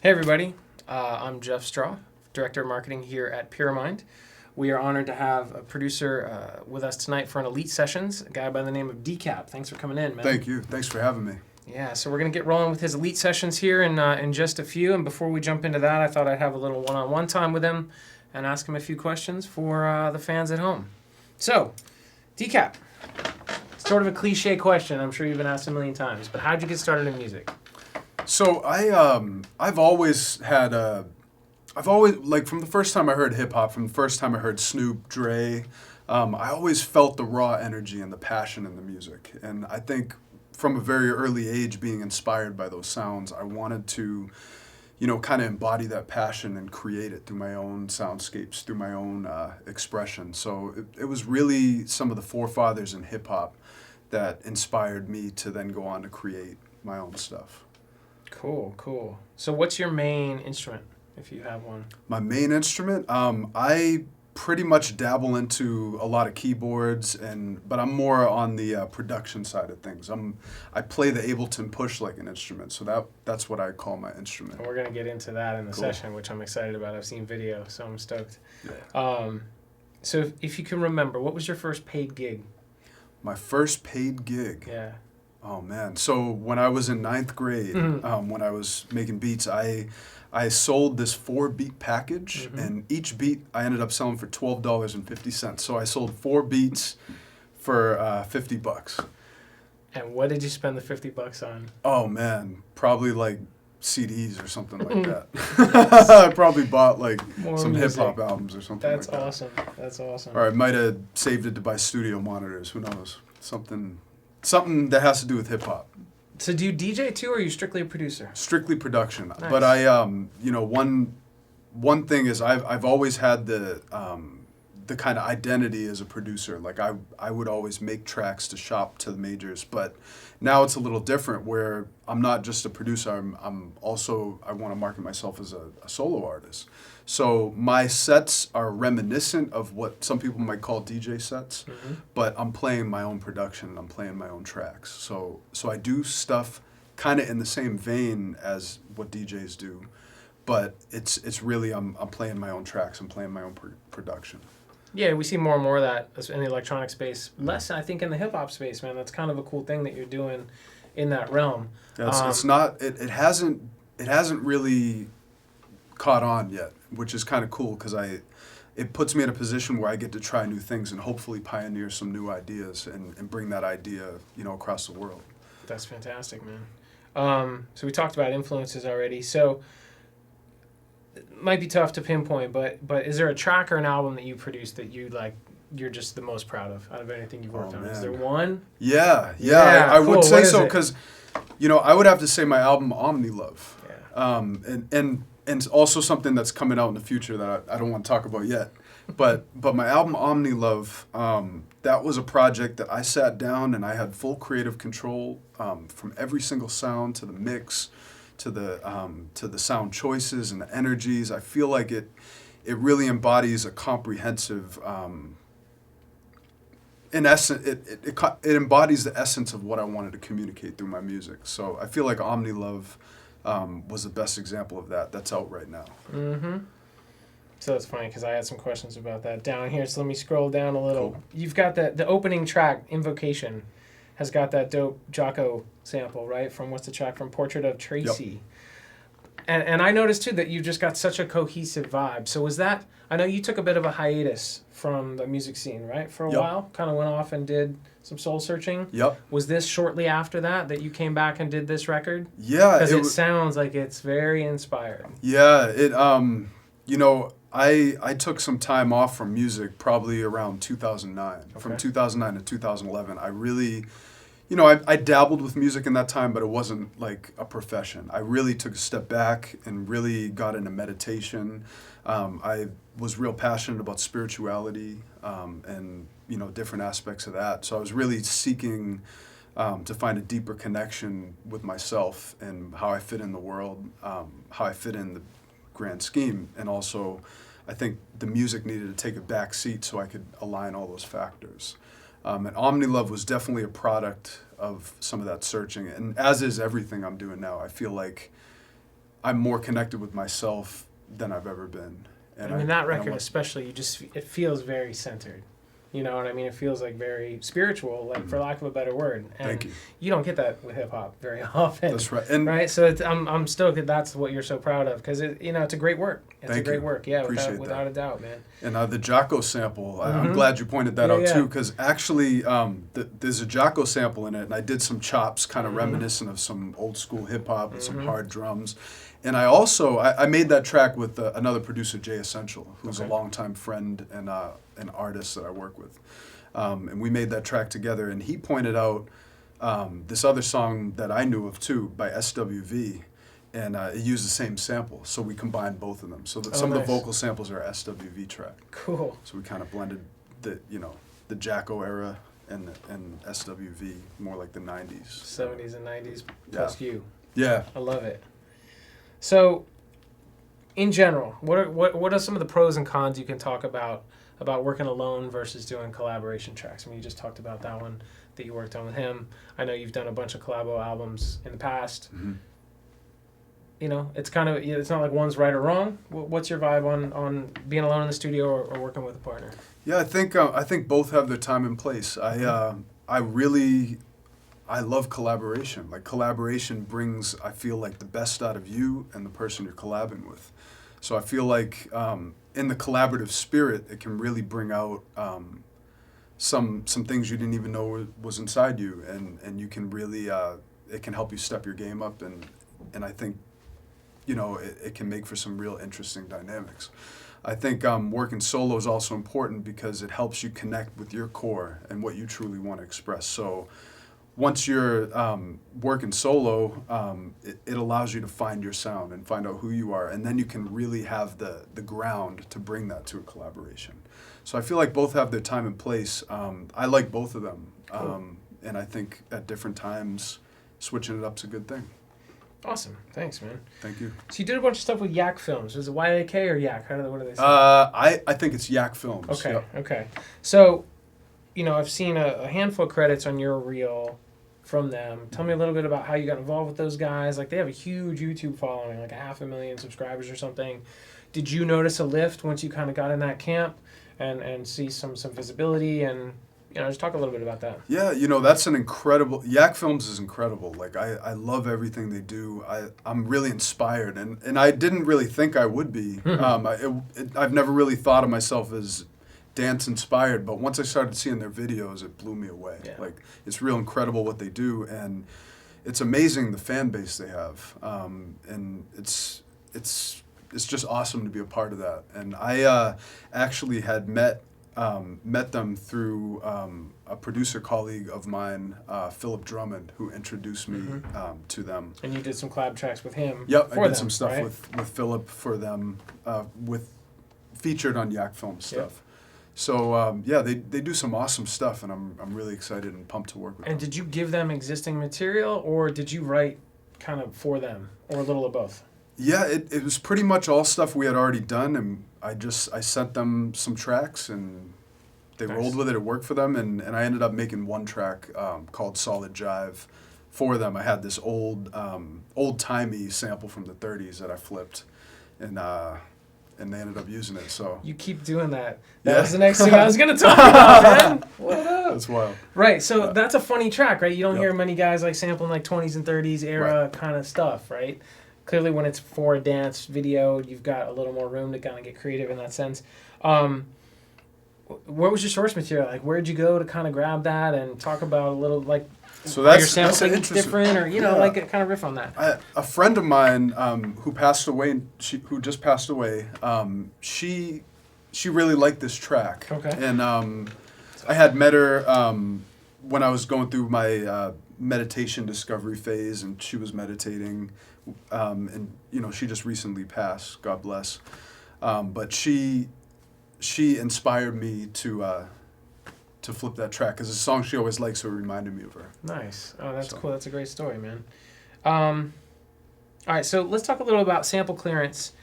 Hey everybody, I'm Jeff Straw, Director of Marketing here at Pyramind. We are honored to have a producer with us tonight for an Elite Sessions, a guy by the name of Decap. Thanks for coming in, man. Thank you. Thanks for having me. Yeah, so we're going to get rolling with his Elite Sessions here in just a few, and before we jump into that, I thought I'd have a little one-on-one time with him and ask him a few questions for the fans at home. So, Decap, sort of a cliche question, I'm sure you've been asked a million times, but how'd you get started in music? So I've always like from the first time I heard hip hop, from the first time I heard Snoop, Dre, I always felt the raw energy and the passion in the music. And I think from a very early age, being inspired by those sounds, I wanted to, kind of embody that passion and create it through my own soundscapes, through my own expression. So it was really some of the forefathers in hip hop that inspired me to then go on to create my own stuff. Cool. So what's your main instrument, if you have one? My main instrument, I pretty much dabble into a lot of keyboards, but I'm more on the production side of things. I play the Ableton push like an instrument, so that's what I call my instrument. And we're going to get into that in the session, which I'm excited about. I've seen video, so I'm stoked. Yeah. So if you can remember, what was your first paid gig? My first paid gig? Yeah. Oh, man. So when I was in ninth grade, when I was making beats, I sold this 4-beat package, and each beat I ended up selling for $12.50. So I sold 4 beats for $50. And what did you spend the $50 on? Oh, man. Probably like CDs or something like that. I probably bought like some hip-hop albums or something like that. That's awesome. Or I might have saved it to buy studio monitors. Who knows? Something that has to do with hip hop. So do you DJ too, or are you strictly a producer? Strictly production. Nice. But I, one thing is I've always had the kind of identity as a producer. Like I would always make tracks to shop to the majors, but now it's a little different where I'm not just a producer. I'm also, I want to market myself as a solo artist. So my sets are reminiscent of what some people might call DJ sets, but I'm playing my own production. I'm playing my own tracks. So I do stuff kind of in the same vein as what DJs do, but it's really I'm playing my own tracks. I'm playing my own production. Yeah, we see more and more of that in the electronic space. Less, I think, in the hip hop space, man. That's kind of a cool thing that you're doing in that realm. It's not. It hasn't really caught on yet, which is kind of cool because it puts me in a position where I get to try new things and hopefully pioneer some new ideas and bring that idea across the world. That's fantastic, man. So we talked about influences already. So it might be tough to pinpoint, but is there a track or an album that you produced that you're just the most proud of out of anything you've worked on? Man. Is there one? Yeah, I cool. would say so because I would have to say my album Omni Love. Yeah. And also something that's coming out in the future that I don't want to talk about yet. But my album Omni Love, that was a project that I sat down and I had full creative control from every single sound to the mix to the sound choices and the energies. I feel like it really embodies a comprehensive in essence, it embodies the essence of what I wanted to communicate through my music. So I feel like Omni Love was the best example of that. That's out right now. So that's funny because I had some questions about that down here. So let me scroll down a little. Cool. You've got the opening track, Invocation, has got that dope Jocko sample, right? From what's the track? From Portrait of Tracy. Yep. And I noticed too that you just got such a cohesive vibe. So was that, I know you took a bit of a hiatus from the music scene, right? For a while, kind of went off and did some soul searching. Yep. Was this shortly after that you came back and did this record? Yeah. Because it sounds like it's very inspired. Yeah. I took some time off from music probably around 2009. Okay. From 2009 to 2011, I really, I dabbled with music in that time, but it wasn't like a profession. I really took a step back and really got into meditation. I was real passionate about spirituality and, different aspects of that. So I was really seeking to find a deeper connection with myself and how I fit in the world, how I fit in the grand scheme, and also I think the music needed to take a back seat so I could align all those factors. And Omni Love was definitely a product of some of that searching, and as is everything I'm doing now. I feel like I'm more connected with myself than I've ever been. And I mean, that record especially, it feels very centered. You know what I mean? It feels like very spiritual, like for lack of a better word. And Thank you. You don't get that with hip hop very often. That's right. And right? So I'm stoked that that's what you're so proud of, because it's a great work. It's a great work. Yeah, without a doubt, man. And the Jocko sample, I'm glad you pointed that out too, because actually there's a Jocko sample in it, and I did some chops kind of reminiscent of some old school hip hop and some hard drums. And I also I made that track with another producer, Jay Essential, who's a longtime friend and an artist that I work with. And we made that track together, and he pointed out this other song that I knew of too by SWV, and it used the same sample. So we combined both of them. So some of the vocal samples are SWV track. Cool. So we kind of blended the Jacko era and SWV, more like the 90s. 70s and 90s plus you. Yeah. I love it. So, in general, what are some of the pros and cons you can talk about working alone versus doing collaboration tracks? I mean, you just talked about that one that you worked on with him. I know you've done a bunch of collabo albums in the past. Mm-hmm. It's kind of, it's not like one's right or wrong. What's your vibe on being alone in the studio or working with a partner? Yeah, I think both have their time and place. I love collaboration. Like, collaboration brings, I feel like, the best out of you and the person you're collabing with. So I feel like in the collaborative spirit, it can really bring out some things you didn't even know was inside you, and you can really, it can help you step your game up, and I think, it can make for some real interesting dynamics. I think working solo is also important because it helps you connect with your core and what you truly want to express. So once you're working solo, it allows you to find your sound and find out who you are, and then you can really have the ground to bring that to a collaboration. So I feel like both have their time and place. I like both of them, and I think at different times, switching it up's a good thing. Awesome. Thanks, man. Thank you. So you did a bunch of stuff with Yak Films. Was it YAK or Yak? What do they say? I think it's Yak Films. Okay, yep. Okay. So, I've seen a handful of credits on your reel from them. Tell me a little bit about how you got involved with those guys. Like, they have a huge YouTube following, like 500,000 subscribers or something. Did you notice a lift once you kind of got in that camp and see some visibility and... just talk a little bit about that. Yeah, that's an incredible... Yak Films is incredible. Like, I love everything they do. I'm really inspired, and I didn't really think I would be. I've never really thought of myself as dance-inspired, but once I started seeing their videos, it blew me away. Yeah. Like, it's real incredible what they do, and it's amazing the fan base they have. And it's just awesome to be a part of that. And I actually had met them through a producer colleague of mine, Philip Drummond, who introduced me to them. And you did some collab tracks with him. Yep, I did some stuff with Philip for them, featured on Yak Films stuff. Yep. So they do some awesome stuff, and I'm really excited and pumped to work with them. And did you give them existing material, or did you write kind of for them, or a little of both? Yeah, it was pretty much all stuff we had already done, and I sent them some tracks, and they rolled with it. It worked for them, and I ended up making one track called Solid Jive for them. I had this old-timey sample from the 30s that I flipped, and they ended up using it. So you keep doing that. That was the next thing I was going to talk about, man. What up? That's wild. Right, so that's a funny track, right? You don't hear many guys like sampling like 20s and 30s era kind of stuff, right? Clearly, when it's for a dance video, you've got a little more room to kind of get creative in that sense. Where was your source material? Like, where'd you go to kind of grab that and talk about a little, like, so that's your sampling different, or like kind of riff on that? A friend of mine who passed away, who just passed away, she really liked this track. Okay. And I had met her when I was going through my meditation discovery phase, and she was meditating. And she just recently passed, God bless. But she inspired me to flip that track, because it's a song she always likes, so it reminded me of her. Nice. Oh, that's cool. That's a great story, man. All right, so let's talk a little about sample clearance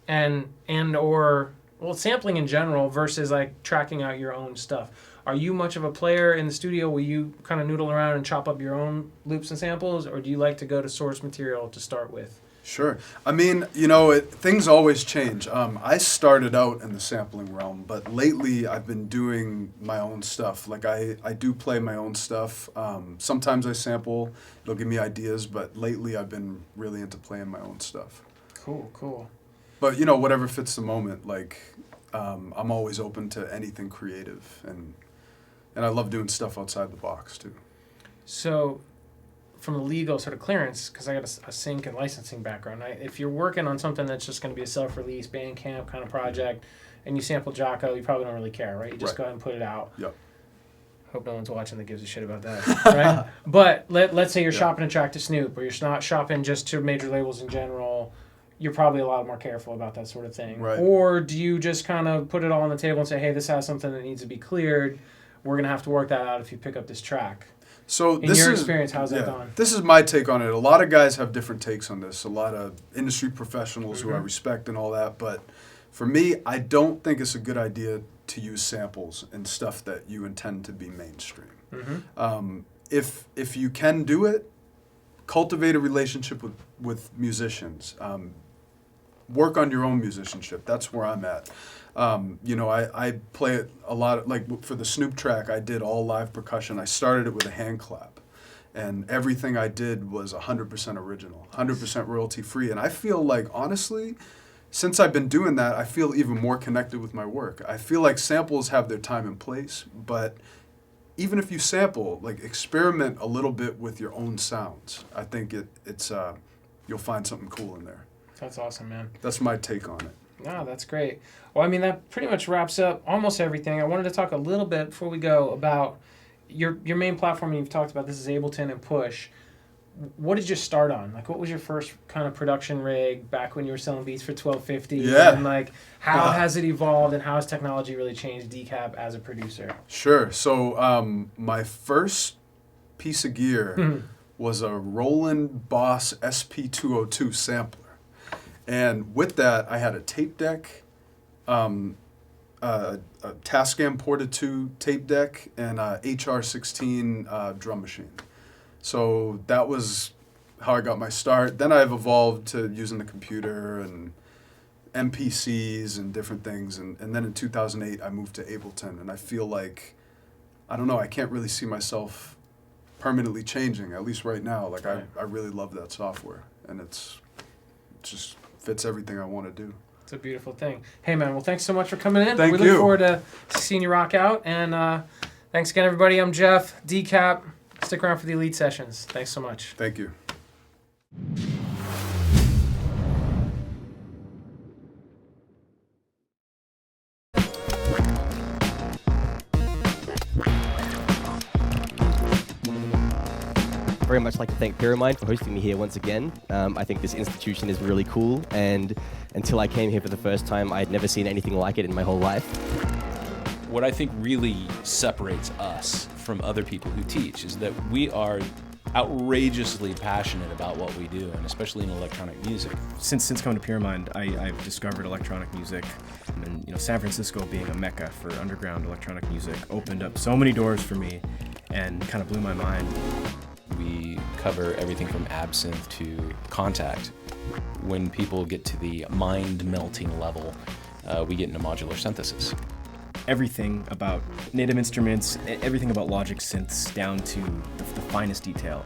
or sampling in general versus like tracking out your own stuff. Are you much of a player in the studio? Will you kind of noodle around and chop up your own loops and samples, or do you like to go to source material to start with? Sure. I mean, things always change. I started out in the sampling realm, but lately I've been doing my own stuff. Like I do play my own stuff. Sometimes I sample, it'll give me ideas, but lately I've been really into playing my own stuff. Cool. But, whatever fits the moment, like I'm always open to anything creative, and I love doing stuff outside the box too. So, from the legal sort of clearance, because I got a sync and licensing background, if you're working on something that's just going to be a self-release Bandcamp kind of project, and you sample Jocko, you probably don't really care, right? You just go ahead and put it out. Yep. Hope no one's watching that gives a shit about that, right? But let's say you're shopping a track to Snoop, or you're not shopping just to major labels in general. You're probably a lot more careful about that sort of thing. Right. Or do you just kind of put it all on the table and say, hey, this has something that needs to be cleared. We're going to have to work that out if you pick up this track. So in your experience, how's that gone? This is my take on it. A lot of guys have different takes on this. A lot of industry professionals who I respect and all that. But for me, I don't think it's a good idea to use samples and stuff that you intend to be mainstream. If you can do it, cultivate a relationship with musicians. Work on your own musicianship. That's where I'm at. I play it a lot. Like for the Snoop track, I did all live percussion. I started it with a hand clap, and everything I did was 100% original, 100% royalty free. And I feel like, honestly, since I've been doing that, I feel even more connected with my work. I feel like samples have their time and place, but even if you sample, like experiment a little bit with your own sounds. I think it's you'll find something cool in there. That's awesome, man. That's my take on it. No, that's great. Well, I mean, that pretty much wraps up almost everything. I wanted to talk a little bit before we go about your main platform. You've talked about this is Ableton and Push. What did you start on? Like, what was your first kind of production rig back when you were selling beats for $12.50? Yeah. And like, how has it evolved, and how has technology really changed Decap as a producer? Sure. So my first piece of gear was a Roland Boss SP202 sampler. And with that, I had a tape deck, a Tascam Porta 2 tape deck, and a HR16 drum machine. So that was how I got my start. Then I've evolved to using the computer and MPCs and different things. And then in 2008, I moved to Ableton. And I feel like, I don't know, I can't really see myself permanently changing, at least right now. Like, I really love that software. And it just fits everything I want to do. It's a beautiful thing. Hey, man, well, thanks so much for coming in. Thank you. We look forward to seeing you rock out. And thanks again, everybody. I'm Jeff, Decap. Stick around for the Elite Sessions. Thanks so much. Thank you. Very much like to thank Pyramind for hosting me here once again. I think this institution is really cool, and until I came here for the first time, I had never seen anything like it in my whole life. What I think really separates us from other people who teach is that we are outrageously passionate about what we do, and especially in electronic music. Since coming to Pyramind, I've discovered electronic music, and San Francisco being a mecca for underground electronic music opened up so many doors for me, and kind of blew my mind. We cover everything from absinthe to contact. When people get to the mind-melting level, we get into modular synthesis. Everything about native instruments, everything about Logic synths down to the finest detail.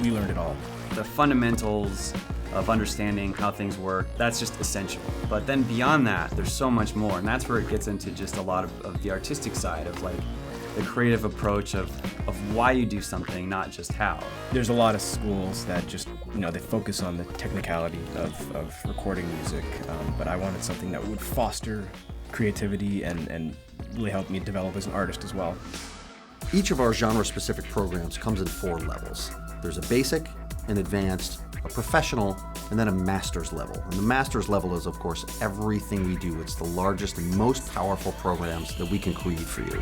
We learned it all. The fundamentals of understanding how things work, that's just essential. But then beyond that, there's so much more, and that's where it gets into just a lot of the artistic side of like the creative approach of why you do something, not just how. There's a lot of schools that just, they focus on the technicality of recording music, but I wanted something that would foster creativity and really help me develop as an artist as well. Each of our genre-specific programs comes in 4 levels. There's a basic, an advanced, a professional, and then a master's level. And the master's level is, of course, everything we do. It's the largest and most powerful programs that we can create for you.